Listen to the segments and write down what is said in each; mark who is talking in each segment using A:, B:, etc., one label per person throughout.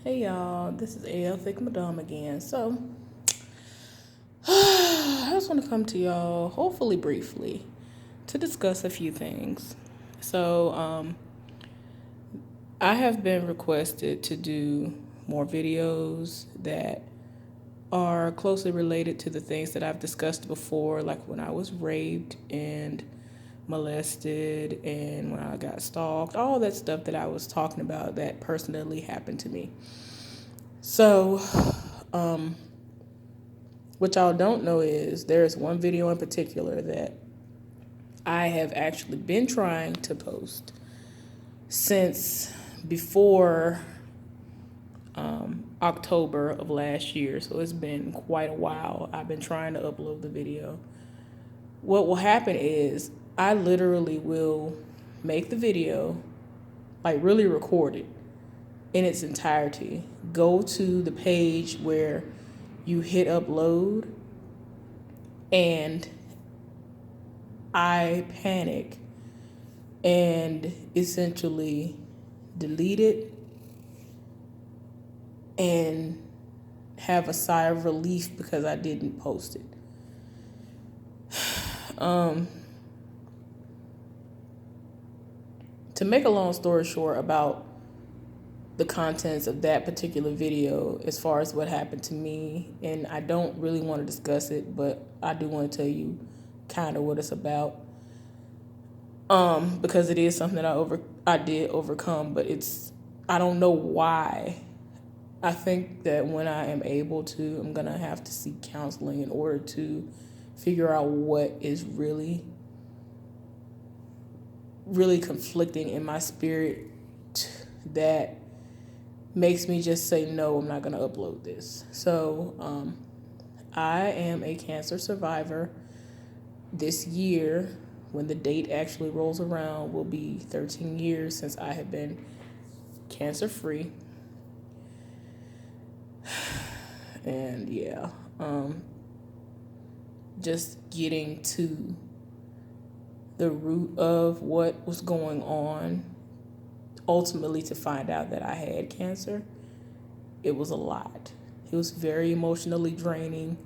A: Hey y'all, this is AL Thick Madame again. So, I just want to come to y'all, hopefully briefly, to discuss a few things. So, I have been requested to do more videos that are closely related to the things that I've discussed before, like when I was raped and molested and when I got stalked, all that stuff that I was talking about that personally happened to me. So, um, what y'all don't know is there's one video in particular that I have actually been trying to post since before October of last year. So it's been quite a while. I've been trying to upload the video. What will happen is I literally will make the video, like really record it in its entirety. Go to the page where you hit upload, and I panic and essentially delete it and have a sigh of relief because I didn't post it. To make a long story short about the contents of that particular video as far as what happened to me, and I don't really want to discuss it, but I do want to tell you kind of what it's about. Because it is something that I did overcome, but I don't know why. I think that when I am able to, I'm gonna have to seek counseling in order to figure out what is really conflicting in my spirit that makes me just say, no, I'm not going to upload this. So I am a cancer survivor. This year, when the date actually rolls around, will be 13 years since I have been cancer free. And yeah, just getting to the root of what was going on, ultimately to find out that I had cancer, it was a lot. It was very emotionally draining.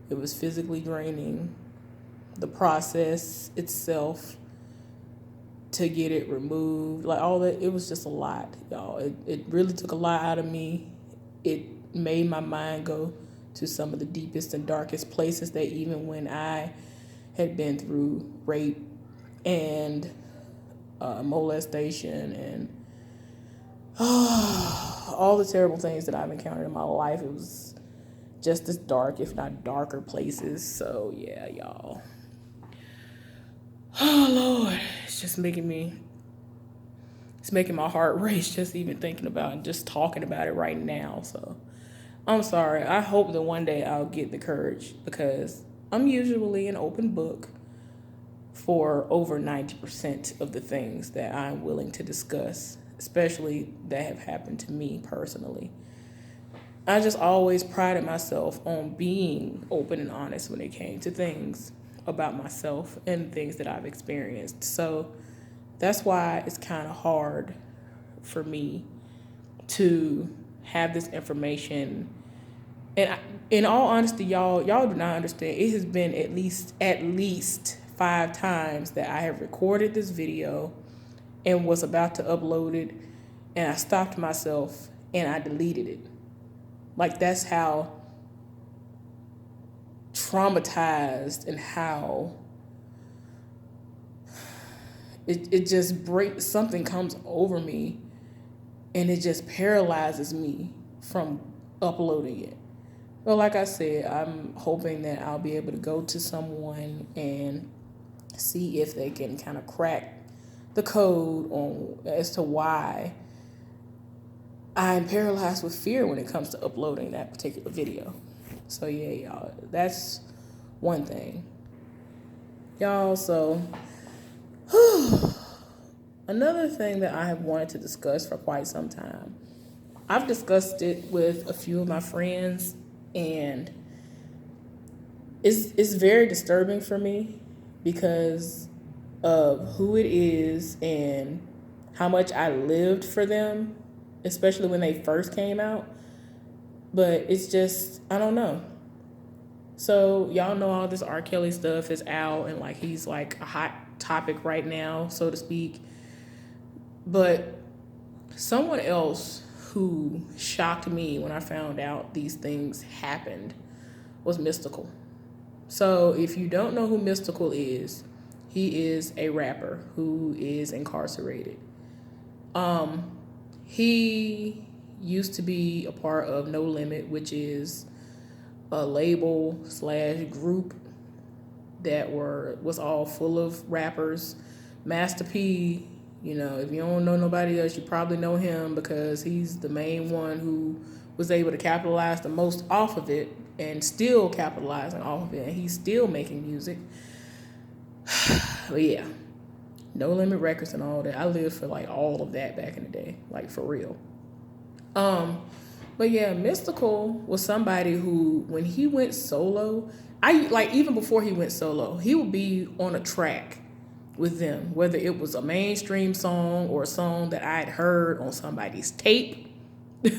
A: It was physically draining. The process itself to get it removed, like all that, it was just a lot, y'all. It really took a lot out of me. It made my mind go to some of the deepest and darkest places that even when I had been through rape and molestation and all the terrible things that I've encountered in my life, it was just as dark, if not darker places. So yeah, y'all. Oh Lord, it's making my heart race just even thinking about and just talking about it right now. So I'm sorry. I hope that one day I'll get the courage, because I'm usually an open book for over 90% of the things that I'm willing to discuss, especially that have happened to me personally. I just always prided myself on being open and honest when it came to things about myself and things that I've experienced. So that's why it's kind of hard for me to have this information. And in all honesty, y'all do not understand. It has been at least 5 times that I have recorded this video and was about to upload it, and I stopped myself and I deleted it. Like, that's how traumatized and how it just breaks, something comes over me and it just paralyzes me from uploading it. Well, like I said, I'm hoping that I'll be able to go to someone and see if they can kind of crack the code on as to why I'm paralyzed with fear when it comes to uploading that particular video. So yeah, y'all, that's one thing. Y'all, so another thing that I have wanted to discuss for quite some time. I've discussed it with a few of my friends, and it's very disturbing for me because of who it is and how much I lived for them, especially when they first came out. But it's just, I don't know. So y'all know all this R. Kelly stuff is out, and like he's like a hot topic right now, so to speak. But someone else who shocked me when I found out these things happened was Mystikal. So if you don't know who Mystikal is, he is a rapper who is incarcerated. He used to be a part of No Limit, which is a label slash group that was all full of rappers. Master P, if you don't know nobody else, you probably know him because he's the main one who was able to capitalize the most off of it and still capitalizing off of it, and he's still making music. But yeah, No Limit Records and all that. I lived for like all of that back in the day, like for real. But yeah, Mystikal was somebody who, when he went solo, even before he went solo, he would be on a track with them, whether it was a mainstream song or a song that I had heard on somebody's tape. And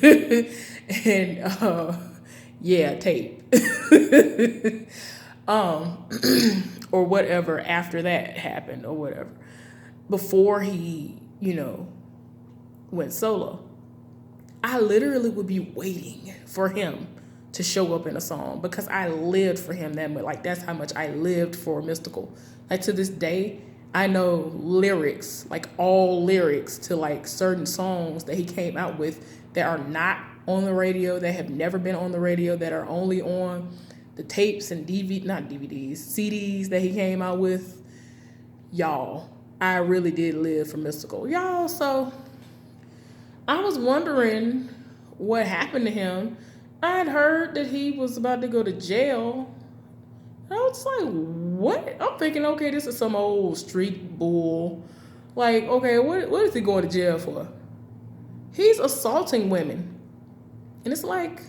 A: tape. Or whatever after that happened or whatever. Before he, went solo. I literally would be waiting for him to show up in a song because I lived for him that much. Like, that's how much I lived for Mystikal. Like, to this day, I know lyrics, like all lyrics to like certain songs that he came out with that are not on the radio, that have never been on the radio, that are only on the tapes and CDs that he came out with. Y'all, I really did live for Mystikal. Y'all, so I was wondering what happened to him. I had heard that he was about to go to jail. I was like, what? I'm thinking, okay, this is some old street bull. Like, okay, what is he going to jail for? He's assaulting women. And it's like,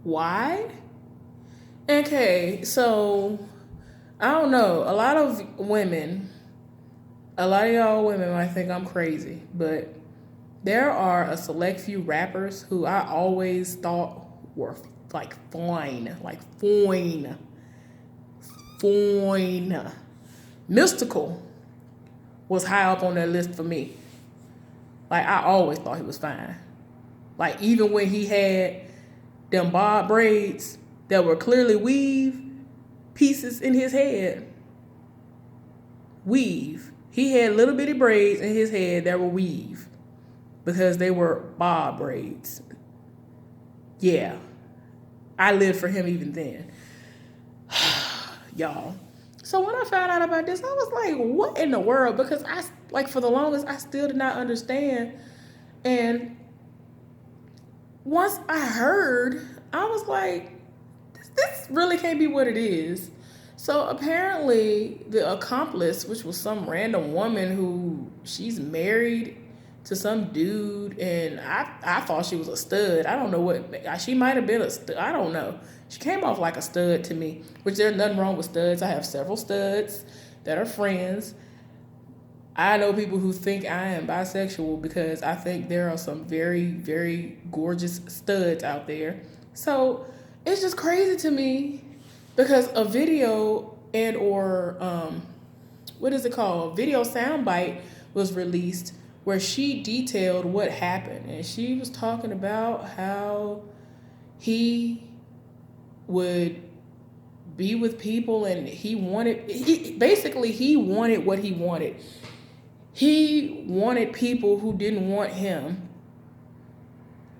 A: why? Okay, so I don't know. A lot of y'all women might think I'm crazy, but there are a select few rappers who I always thought were like fine. Mystikal was high up on that list for me. Like, I always thought he was fine. Like, even when he had them bob braids that were clearly weave pieces in his head. Weave. He had little bitty braids in his head that were weave because they were bob braids. Yeah. I lived for him even then. Y'all. So when I found out about this, I was like, what in the world? Because for the longest, I still did not understand. And once I heard, I was like, this really can't be what it is. So apparently the accomplice, which was some random woman who she's married to some dude, and I thought she was a stud. I don't know what, she might have been a stud. I don't know. She came off like a stud to me, which there's nothing wrong with studs. I have several studs that are friends. I know people who think I am bisexual because I think there are some very, very gorgeous studs out there. So it's just crazy to me because a video and or video soundbite was released where she detailed what happened, and she was talking about how he would be with people and he wanted what he wanted. He wanted people who didn't want him,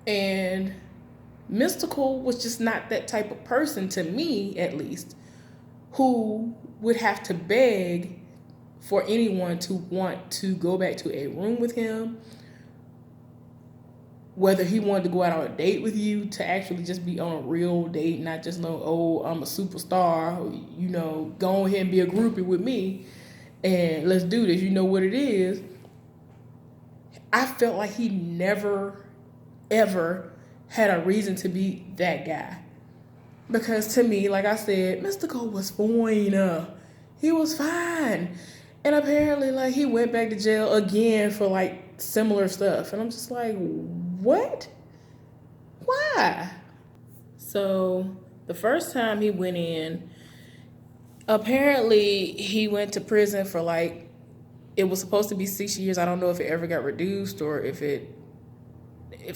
A: and Mystikal was just not that type of person, to me at least, who would have to beg for anyone to want to go back to a room with him, whether he wanted to go out on a date with you, to actually just be on a real date, not just know, oh, I'm a superstar, go ahead and be a groupie with me and let's do this, you know what it is. I felt like he never, ever had a reason to be that guy. Because to me, like I said, Mystikal was fine. He was fine. And apparently, like, he went back to jail again for like similar stuff. And I'm just like, what? Why? So the first time he went in, apparently he went to prison for like, it was supposed to be 6 years. I don't know if it ever got reduced or if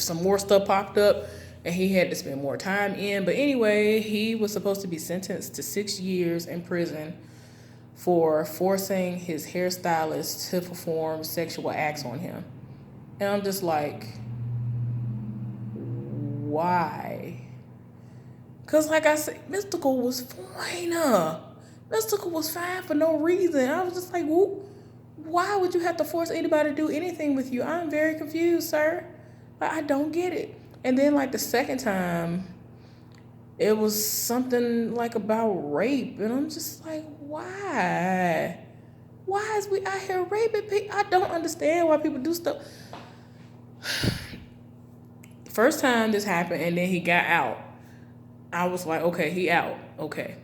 A: some more stuff popped up and he had to spend more time in. But anyway, he was supposed to be sentenced to 6 years in prison for forcing his hairstylist to perform sexual acts on him. And I'm just like, why? Because, like I said, Mystical was fine. Mystical was fine for no reason. I was just like, why would you have to force anybody to do anything with you? I'm very confused, sir. Like, I don't get it. And then, like, the second time, it was something like about rape. And I'm just like, why? Why is we out here raping people? I don't understand why people do stuff. First time this happened and then he got out. I was like, okay, he out. Okay.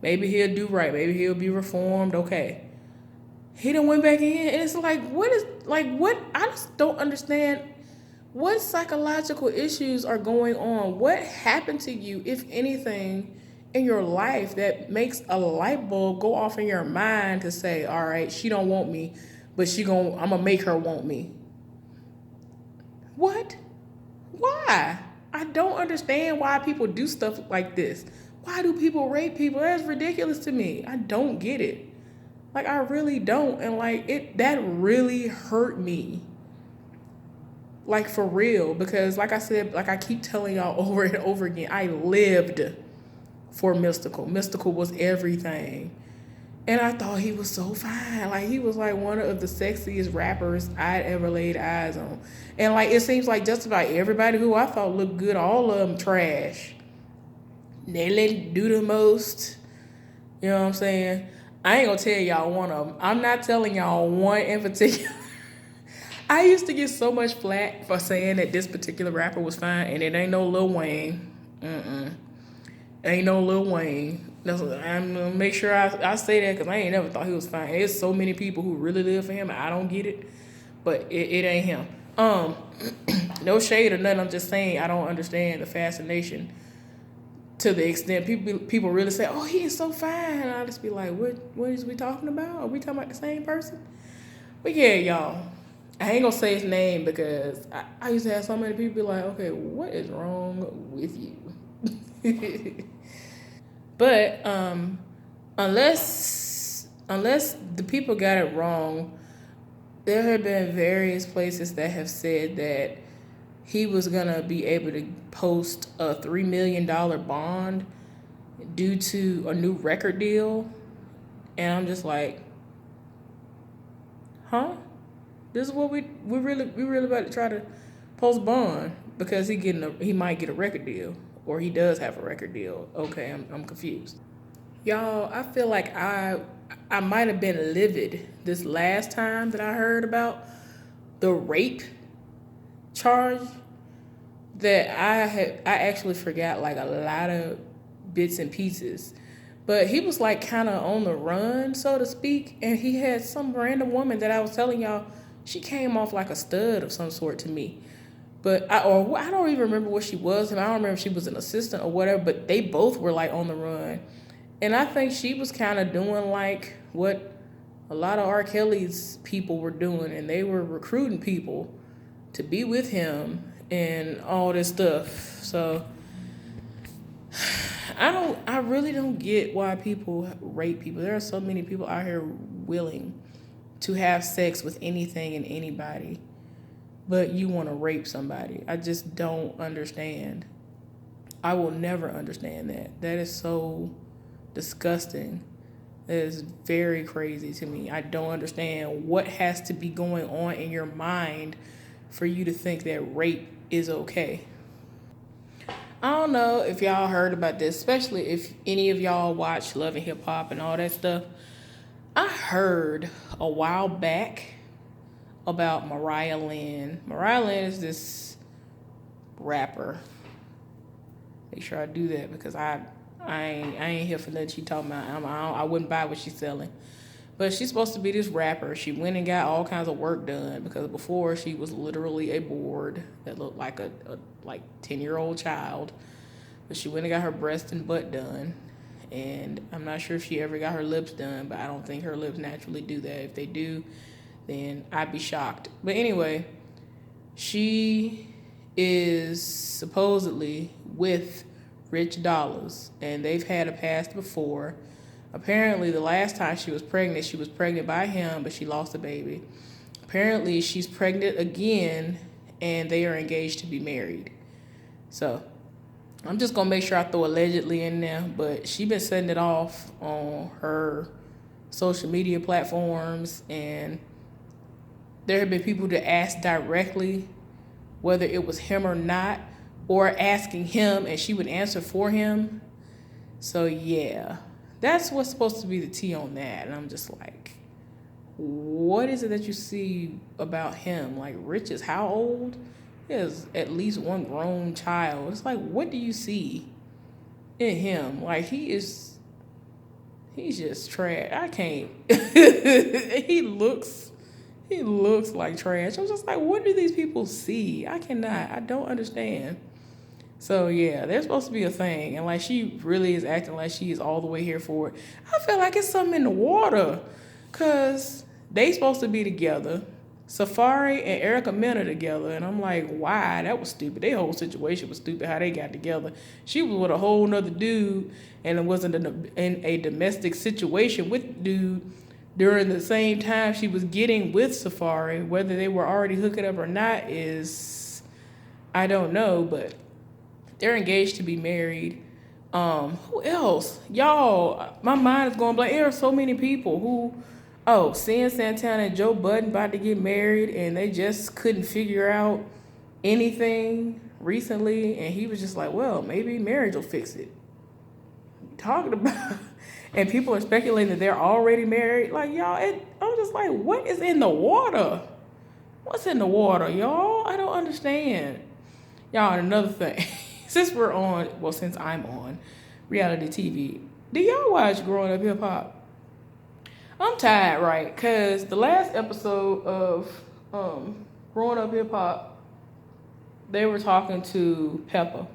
A: Maybe he'll do right. Maybe he'll be reformed. Okay. He done went back in and it's like, what? I just don't understand what psychological issues are going on. What happened to you, if anything, in your life that makes a light bulb go off in your mind to say, all right, she don't want me, but I'm gonna make her want me. What? Why? I don't understand why people do stuff like this. Why do people rape people? That's ridiculous to me. I don't get it. Like, I really don't. And like that really hurt me. Like, for real. Because like I said, like I keep telling y'all over and over again, I lived for Mystikal. Mystikal was everything. And I thought he was so fine. Like, he was like one of the sexiest rappers I'd ever laid eyes on. And like, it seems like just about everybody who I thought looked good, all of them trash. They let do the most. You know what I'm saying? I ain't gonna tell y'all one of them. I'm not telling y'all one in particular. I used to get so much flack for saying that this particular rapper was fine, and it ain't no Lil Wayne. Ain't no Lil Wayne. I'm gonna make sure I say that because I ain't never thought he was fine. There's so many people who really live for him, and I don't get it, but it ain't him. No shade or nothing. I'm just saying I don't understand the fascination to the extent people really say, "Oh, he is so fine." And I just be like, "What is we talking about? Are we talking about the same person?" But yeah, y'all. I ain't gonna say his name because I used to have so many people be like, "Okay, what is wrong with you?" But unless the people got it wrong, there have been various places that have said that he was gonna be able to post a $3 million bond due to a new record deal, and I'm just like, huh? This is what we really about to try to post bond because he might get a record deal or he does have a record deal. Okay, I'm confused. Y'all, I feel like I might have been livid this last time that I heard about the rape charge that I actually forgot like a lot of bits and pieces. But he was like kind of on the run, so to speak, and he had some random woman that I was telling y'all, she came off like a stud of some sort to me. But I don't even remember what she was, and I don't remember if she was an assistant or whatever, but they both were like on the run. And I think she was kind of doing like what a lot of R. Kelly's people were doing, and they were recruiting people to be with him and all this stuff. So I really don't get why people rape people. There are so many people out here willing to have sex with anything and anybody, but you want to rape somebody. I just don't understand. I will never understand that. That is so disgusting. That is very crazy to me. I don't understand what has to be going on in your mind for you to think that rape is okay. I don't know if y'all heard about this, especially if any of y'all watch Love and Hip Hop and all that stuff. I heard a while back about Mariah Lynn. Mariah Lynn is this rapper. Make sure I do that because I ain't here for nothing she talking about. I wouldn't buy what she's selling. But she's supposed to be this rapper. She went and got all kinds of work done because before she was literally a board that looked like a like 10-year-old child. But she went and got her breast and butt done. And I'm not sure if she ever got her lips done, but I don't think her lips naturally do that. If they do, then I'd be shocked. But anyway, she is supposedly with Rich Dollars, and they've had a past before. Apparently, the last time she was pregnant by him, but she lost a baby. Apparently, she's pregnant again, and they are engaged to be married. So, I'm just gonna make sure I throw allegedly in there, but she been setting it off on her social media platforms, and there have been people to ask directly whether it was him or not, or asking him and she would answer for him. So yeah, that's what's supposed to be the tea on that. And I'm just like, what is it that you see about him? Like, Rich is how old? He has at least one grown child. It's like, what do you see in him? Like, he's just trash. I can't. He looks like trash. I'm just like, what do these people see? I don't understand. So yeah, they're supposed to be a thing. And like, she really is acting like she is all the way here for it. I feel like it's something in the water. Cause they supposed to be together. Safari and Erica Mena together. And I'm like, why? That was stupid. Their whole situation was stupid, how they got together. She was with a whole nother dude and it wasn't in a domestic situation with the dude during the same time she was getting with Safari. Whether they were already hooking up or not is, I don't know, but they're engaged to be married. Who else? Y'all, my mind is going blank. There are so many people who, Cian Santana and Joe Budden about to get married and they just couldn't figure out anything recently. And he was just like, well, maybe marriage will fix it. Talking about, and people are speculating that they're already married. Like, y'all, I'm just like, what is in the water? What's in the water, y'all? I don't understand. Y'all, and another thing. Since I'm on reality TV, do y'all watch Growing Up Hip Hop? I'm tired, right? Because the last episode of Growing Up Hip Hop, they were talking to Peppa.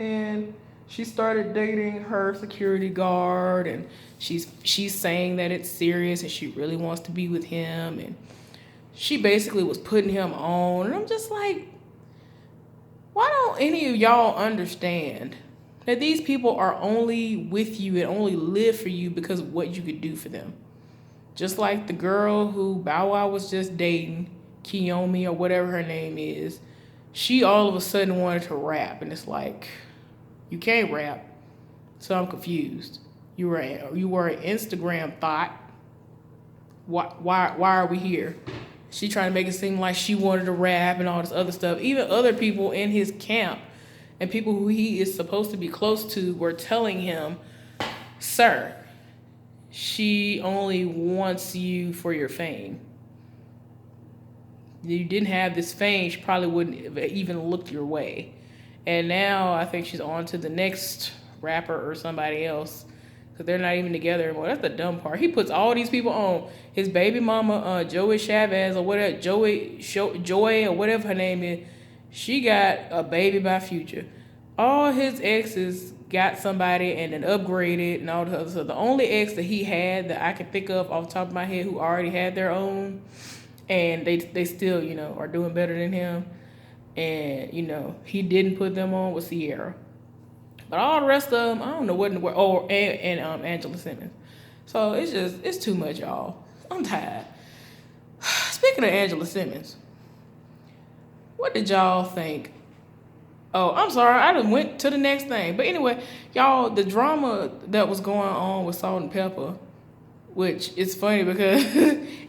A: And she started dating her security guard. And she's saying that it's serious and she really wants to be with him. And she basically was putting him on. And I'm just like, why don't any of y'all understand that these people are only with you and only live for you because of what you could do for them? Just like the girl who Bow Wow was just dating, Kiyomi or whatever her name is, she all of a sudden wanted to rap. And it's like, you can't rap. So I'm confused. You were an Instagram thought. Why are we here? She trying to make it seem like she wanted to rap and all this other stuff. Even other people in his camp and people who he is supposed to be close to were telling him, sir, she only wants you for your fame. If you didn't have this fame, she probably wouldn't have even looked your way. And now I think she's on to the next rapper or somebody else. Because they're not even together anymore. That's the dumb part. He puts all these people on. His baby mama, Joey Chavez or whatever, Joy or whatever her name is, she got a baby by Future. All his exes got somebody and then upgraded and all the other stuff. The only ex that he had that I can think of off the top of my head who already had their own and they still, are doing better than him. And, he didn't put them on with Sierra. But all the rest of them, I don't know what in the world. Oh, and Angela Simmons. So it's too much, y'all. I'm tired. Speaking of Angela Simmons, what did y'all think? Oh, I'm sorry. I just went to the next thing. But anyway, y'all, the drama that was going on with Salt and Pepper, which is funny because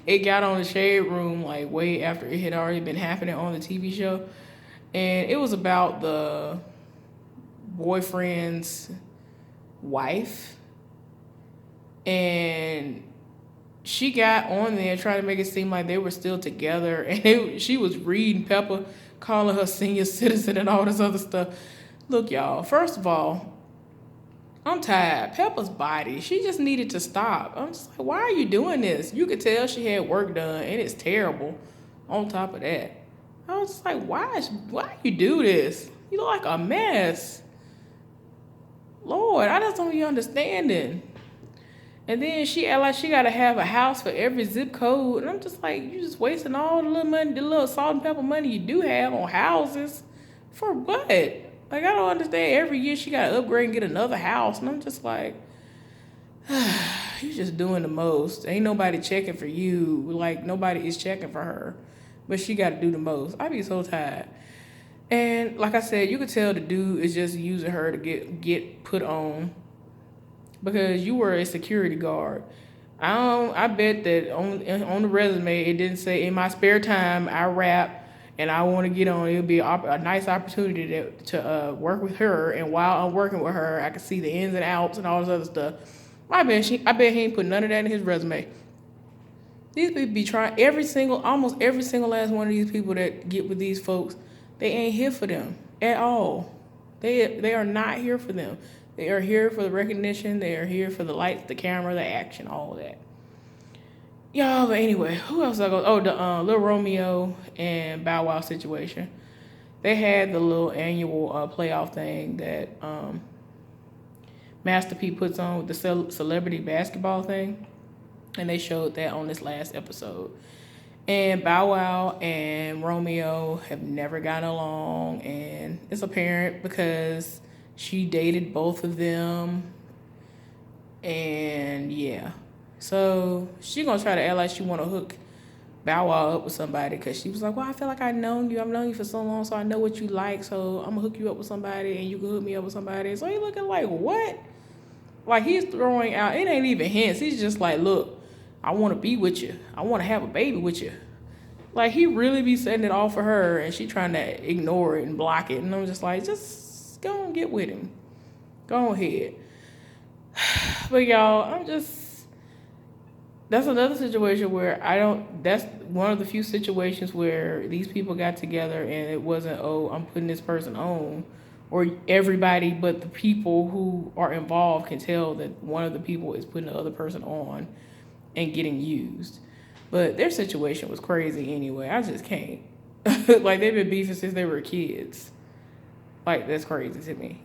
A: it got on the Shade Room like way after it had already been happening on the TV show. And it was about the boyfriend's wife, and she got on there trying to make it seem like they were still together, and she was reading Pepper, calling her senior citizen and all this other stuff. Look, y'all, first of all, I'm tired. Pepper's body, she just needed to stop. I'm just like, why are you doing this? You could tell she had work done, and it's terrible. On top of that, I was just like, why you do this? You look like a mess. Lord, I just don't be understanding. And then she act like she gotta have a house for every zip code, and I'm just like, you just wasting all the little money, the little salt and pepper money you do have on houses, for what? Like, I don't understand. Every year she gotta upgrade and get another house, and I'm just like, you just doing the most. Ain't nobody checking for you. Like, nobody is checking for her, but she gotta do the most. I be so tired. And like I said, you could tell the dude is just using her to get put on, because you were a security guard. I bet that on the resume it didn't say, in my spare time I rap and I want to get on. It'll be a nice opportunity to work with her, and while I'm working with her, I can see the ins and outs and all this other stuff. I bet he ain't put none of that in his resume. These people be trying, almost every single last one of these people that get with these folks, they ain't here for them at all. They are not here for them. They are here for the recognition. They are here for the lights, the camera, the action, all of that. Y'all, but anyway, who else I go? Oh, the Lil Romeo and Bow Wow situation. They had the little annual playoff thing that Master P puts on with the celebrity basketball thing, and they showed that on this last episode. And Bow Wow and Romeo have never gotten along, and it's apparent because she dated both of them, and yeah. So she gonna try to act like she want to hook Bow Wow up with somebody, because she was like, well, I feel like I've known you for so long, so I know what you like, so I'm gonna hook you up with somebody and you can hook me up with somebody. So he looking like, what? Like, he's throwing out, it ain't even hints. He's just like, look, I want to be with you. I want to have a baby with you. Like, he really be setting it all for her, and she trying to ignore it and block it. And I'm just like, just go and get with him. Go ahead. But y'all, that's another situation where that's one of the few situations where these people got together and it wasn't, oh, I'm putting this person on, or everybody but the people who are involved can tell that one of the people is putting the other person on and getting used. But their situation was crazy anyway. I just can't. Like, they've been beefing since they were kids. Like, that's crazy to me.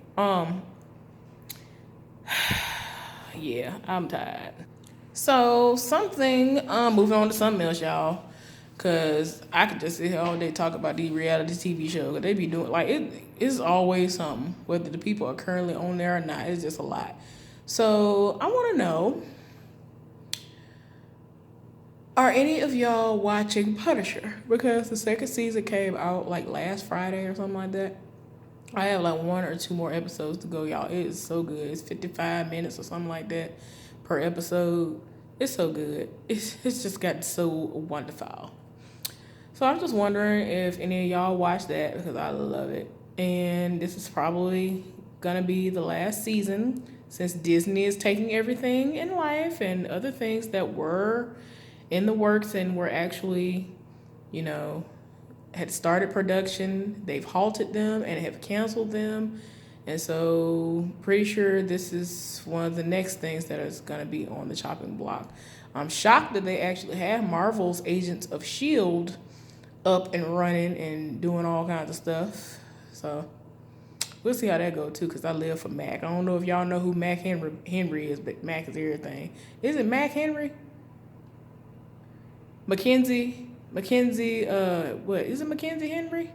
A: Yeah, I'm tired. So, moving on to something else, y'all. Because I could just sit here all day talk about these reality TV shows. They be doing, like, it's always something. Whether the people are currently on there or not, it's just a lot. So, I want to know, are any of y'all watching Punisher? Because the second season came out, like, last Friday or something like that. I have, like, 1 or 2 more episodes to go, y'all. It is so good. It's 55 minutes or something like that per episode. It's so good. It's just got so wonderful. So I'm just wondering if any of y'all watch that, because I love it. And this is probably going to be the last season, since Disney is taking everything in life and other things that were in the works and were actually, had started production. They've halted them and have canceled them. And so pretty sure this is one of the next things that is going to be on the chopping block. I'm shocked that they actually have Marvel's Agents of S.H.I.E.L.D. up and running and doing all kinds of stuff. So we'll see how that goes too, because I live for Mac. I don't know if y'all know who Mac Henry is, but Mac is everything. Is it Mac Henry? Mackenzie, what is it, Mackenzie Henry?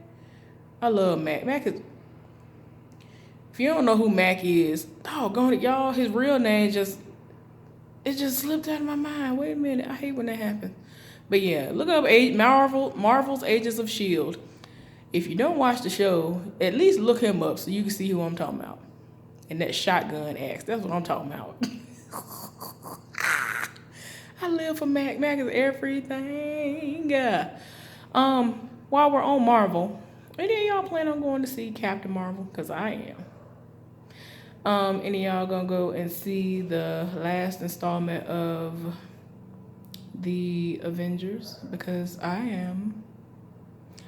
A: I love Mac. Mac is, if you don't know who Mac is, doggone it, y'all, his real name just slipped out of my mind. Wait a minute, I hate when that happens. But yeah, look up Marvel's Agents of S.H.I.E.L.D. If you don't watch the show, at least look him up so you can see who I'm talking about. And that shotgun axe, that's what I'm talking about. I live for Mac. Mac is everything. While we're on Marvel, any of y'all plan on going to see Captain Marvel? Because I am. Any of y'all gonna go and see the last installment of the Avengers? Because I am.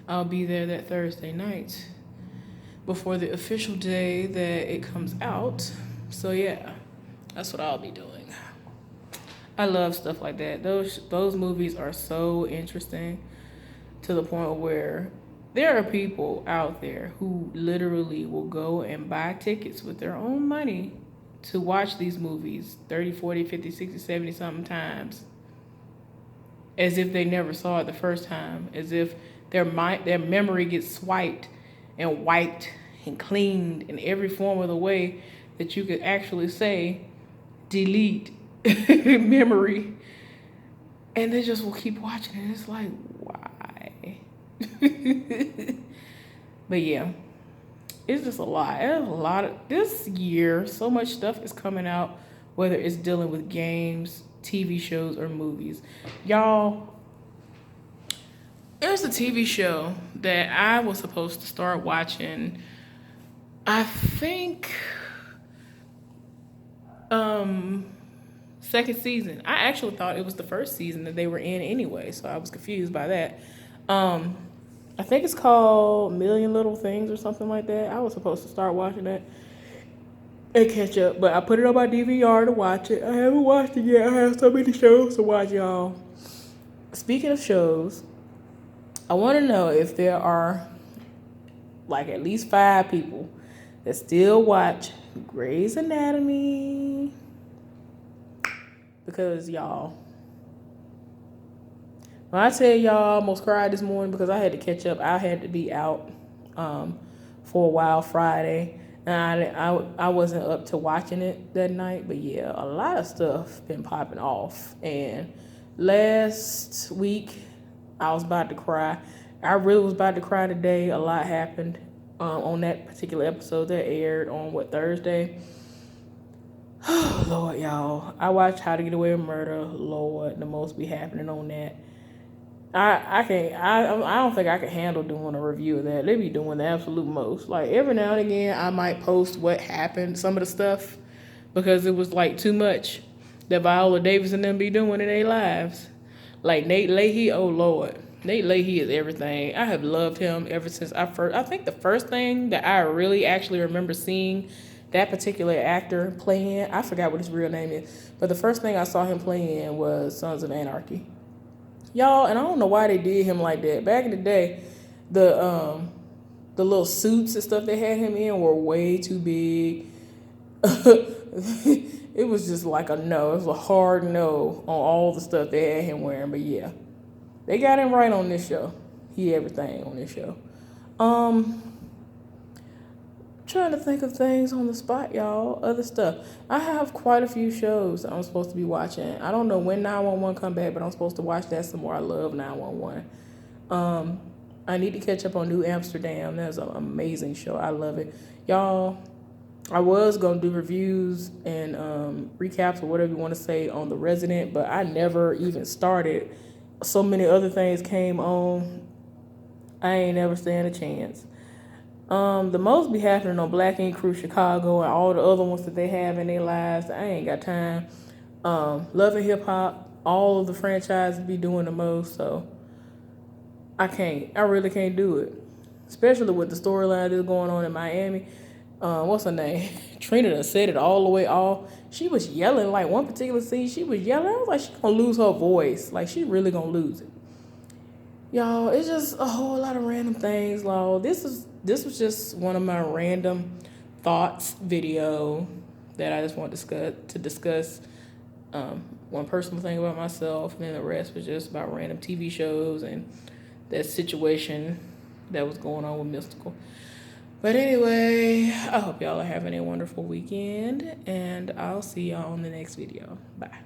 A: I'll be there that Thursday night before the official day that it comes out. So yeah, that's what I'll be doing. I love stuff like that. Those movies are so interesting to the point where there are people out there who literally will go and buy tickets with their own money to watch these movies 30, 40, 50, 60, 70 something times as if they never saw it the first time, as if their memory gets swiped and wiped and cleaned in every form of the way that you could actually say delete memory, and they just will keep watching it. It's like, why? But yeah, it's just a lot. There's a lot of this year. So much stuff is coming out, whether it's dealing with games, TV shows, or movies. Y'all, there's a TV show that I was supposed to start watching. I think second season. I actually thought it was the first season that they were in anyway, so I was confused by that. I think it's called Million Little Things or something like that. I was supposed to start watching that and catch up, but I put it on my DVR to watch it. I haven't watched it yet. I have so many shows to watch, y'all. Speaking of shows, I want to know if there are like at least 5 people that still watch Grey's Anatomy. Because y'all, when I tell y'all I almost cried this morning because I had to catch up. I had to be out for a while Friday, and I wasn't up to watching it that night. But yeah, a lot of stuff been popping off. And last week I was about to cry. I really was about to cry today. A lot happened on that particular episode that aired on Thursday. Oh, Lord, y'all. I watched How to Get Away with Murder. Lord, the most be happening on that. I can't. I don't think I can handle doing a review of that. They be doing the absolute most. Like every now and again, I might post what happened, some of the stuff, because it was like too much that Viola Davis and them be doing in their lives. Like Nate Leahy. Oh Lord, Nate Leahy is everything. I have loved him ever since I think the first thing that I really actually remember seeing that particular actor playing, I forgot what his real name is, but the first thing I saw him playing was Sons of Anarchy. Y'all, and I don't know why they did him like that. Back in the day, the little suits and stuff they had him in were way too big. It was just like a no. It was a hard no on all the stuff they had him wearing. But yeah, they got him right on this show. He everything on this show. Trying to think of things on the spot, y'all. Other stuff. I have quite a few shows that I'm supposed to be watching. I don't know when 911 come back, but I'm supposed to watch that some more. I love 911. I need to catch up on New Amsterdam. That's an amazing show. I love it. Y'all, I was going to do reviews and recaps or whatever you want to say on The Resident, but I never even started. So many other things came on. I ain't never stand a chance. The most be happening on Black Ink Crew Chicago and all the other ones that they have in their lives. I ain't got time. Love and Hip Hop, all of the franchises be doing the most, so I really can't do it. Especially with the storyline that's going on in Miami. What's her name? Trina done said it all the way off. She was yelling, like one particular scene, she was yelling. I was like, she's gonna lose her voice. Like, she really gonna lose it. Y'all, it's just a whole lot of random things, y'all. This was just one of my random thoughts video that I just want to discuss one personal thing about myself, and then the rest was just about random TV shows and that situation that was going on with Mystikal. But anyway, I hope y'all are having a wonderful weekend, and I'll see y'all in the next video. Bye.